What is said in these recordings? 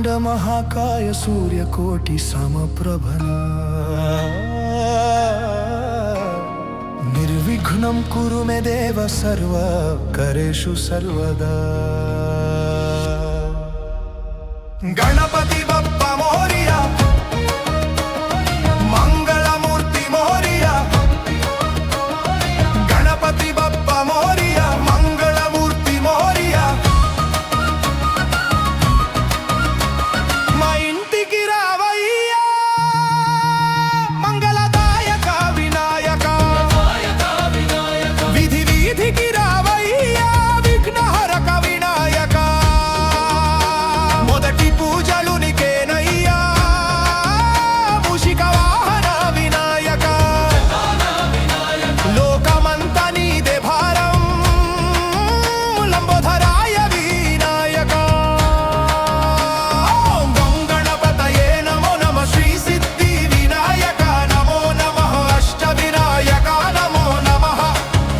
वक्रतुण्ड महाकाय सूर्यकोटि समप्रभः निर्विघ्नं कुरु मे देव सर्वकरेषु सर्वदा। गणपति बप्पा मोरिया, मंगलमूर्ति मोरिया, गणपति बप्पा मोरिया, मंगलमूर्ति मोरिया। మా ఇంటికి రావయ్యా మంగళదాయక వినాయక, విధి వీధికి రావయ్యా విఘ్నహరక వినాయక। మొదటి పూజలు నీకేనయ్యా మూషిక వాహన వినాయక, లోకమంతా నీదే భారం లంబోదరాయ వినాయక। ఓం గం గణపతయే నమో నమః శ్రీ సిద్ధి వినాయక నమో నమః అష్ట వినాయక నమో నమః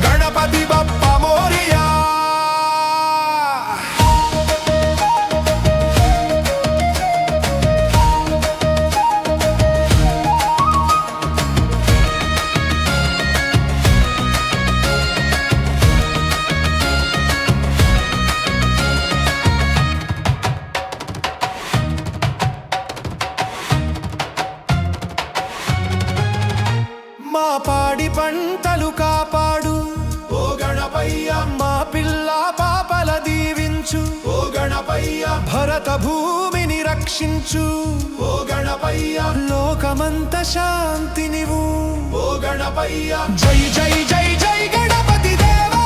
గణపతి బప్ప మోరియా। మా పాడి పంటలు కాపాడు ఓ గణపయ్య, మా పిల్ల పాపల దీవించు ఓ గణపయ్య, భరత భూమిని రక్షించు ఓ గణపయ్య, లోకమంత శాంతినివు ఓ గణపయ్య। జై జై జై జై గణపతి దేవా,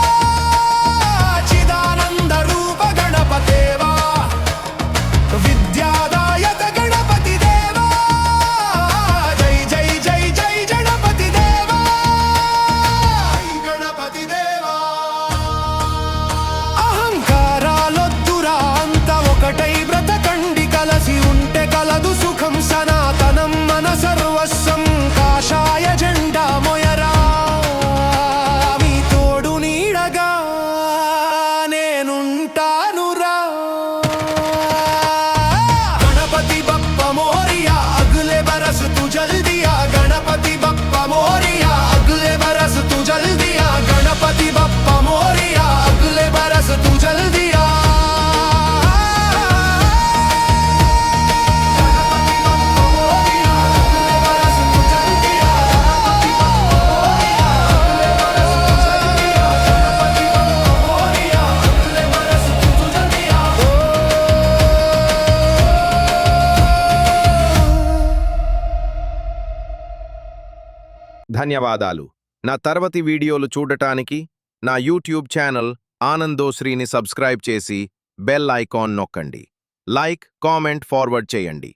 చిదానంద రూప గణపతేవా, విద్యాదాయక గణపతి దేవా, జై జై జై జై గణపతి దేవా, గణపతి దేవా। అహంకారాలొద్దురా అంత ఒకటై బ్రతకండి, కలసి ఉంటే కలదు సుఖం సనాతనం మన సర్వస్వం। కాషాయ జెండా మొయరా మీ తోడు నీడగా నేనుంటానురా। गणपति बप्पा मोरिया अगले बरस तू जल्दी आ, गणपति बप्पा मोरिया अगले बरस तू जल्दी आ, गणपति बप्पा मोरिया अगले बरस तू जल्दी आ। ధన్యవాదాలు. నా తర్వాతి వీడియోలు చూడటానికి నా యూట్యూబ్ ఛానల్ ఆనందోశ్రీని సబ్స్క్రైబ్ చేసి బెల్ ఐకాన్ నొక్కండి. లైక్, కామెంట్, ఫార్వర్డ్ చేయండి.